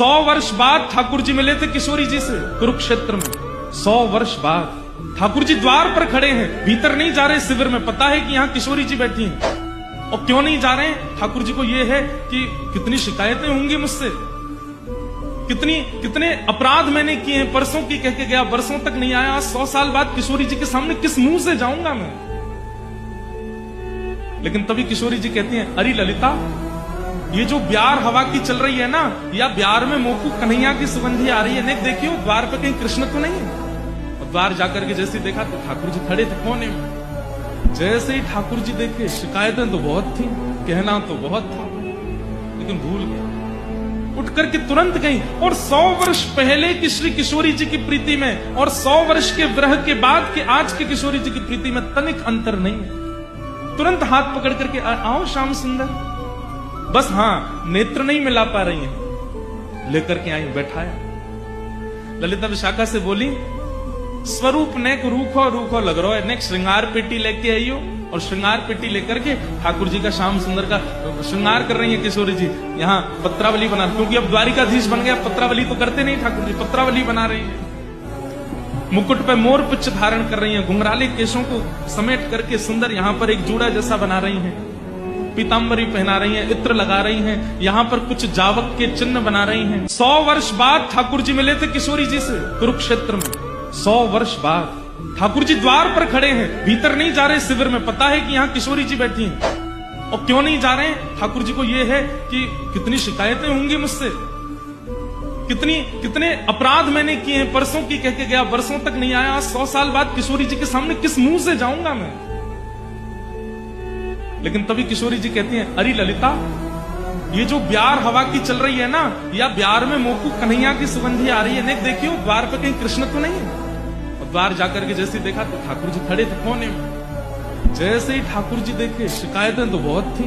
100 वर्ष बाद ठाकुर जी मिले थे किशोरी जी से कुरुक्षेत्र में। 100 वर्ष बाद ठाकुर जी द्वार पर खड़े हैं, भीतर नहीं जा रहे शिविर में। पता है कि यहाँ किशोरी जी बैठी हैं, और क्यों नहीं जा रहे हैं? ठाकुर जी को यह है कि कितनी शिकायतें होंगी मुझसे, कितने अपराध मैंने किए हैं, परसों की कह के गया, बरसों तक नहीं आया, 100 साल बाद किशोरी जी के सामने किस मुंह से जाऊंगा मैं? लेकिन तभी किशोरी जी कहती हैं, अरे ललिता, ये जो ब्यार हवा की चल रही है ना, या ब्यार में मोकू कन्हैया की सुगंधी आ रही है, नेक देखियो द्वार पे कहीं कृष्ण तो नहीं है। और द्वार जाकर के जैसे देखा तो ठाकुर जी खड़े थे कोने में। जैसे ही ठाकुर जी देखे, शिकायतें तो बहुत थी, कहना तो बहुत था, लेकिन भूल गए, उठ करके तुरंत गई। और 100 वर्ष पहले की श्री किशोरी जी की प्रीति में और 100 वर्ष के विरह के बाद के आज की किशोरी जी की प्रीति में तनिक अंतर नहीं है। तुरंत हाथ पकड़ करके, आओ श्याम सुंदर। बस हाँ, नेत्र नहीं मिला पा रही है, लेकर के आई, बैठाया। ललिता विशाखा से बोली, स्वरूप नेक रूखो रूखो लग रहा है, नेक श्रृंगार पेटी लेके आई हो। और श्रृंगार पेटी लेकर के ठाकुर जी का श्याम सुंदर का श्रृंगार कर रही है किशोरी जी। यहाँ पत्रावली बना, क्योंकि अब द्वारिकाधीश बन गया, पत्रावली तो करते नहीं ठाकुर जी, पत्रावली बना रही है। मुकुट पे मोर पुच्छ धारण कर रही है, घुंघराले केशों को समेट करके सुंदर यहाँ पर एक जूड़ा जैसा बना रही है, पीतांबरी पहना रही हैं, इत्र लगा रही हैं, यहाँ पर कुछ जावक के चिन्ह बना रही हैं। 100 वर्ष बाद ठाकुर जी मिले थे किशोरी जी से कुरुक्षेत्र में। 100 वर्ष बाद ठाकुर जी द्वार पर खड़े हैं, भीतर नहीं जा रहे शिविर में। पता है कि यहाँ किशोरी जी बैठी हैं, और क्यों नहीं जा रहे हैं? ठाकुर जी को यह है कि कितनी शिकायतें होंगी मुझसे, कितने अपराध मैंने किए हैं, परसों की कह के गया, बरसों तक नहीं आया, 100 साल बाद किशोरी जी के सामने किस मुंह से जाऊंगा मैं? लेकिन तभी किशोरी जी कहती हैं, अरे ललिता, ये जो ब्यार हवा की चल रही है ना, या ब्यार में मोकू कन्हैया की सुगंधी आ रही है, नेक देखियो द्वार पे कहीं कृष्ण तो नहीं है। और द्वार जाकर के जैसे देखा तो ठाकुर जी खड़े थे कोने में। जैसे ही ठाकुर जी देखे, शिकायतें तो बहुत थी,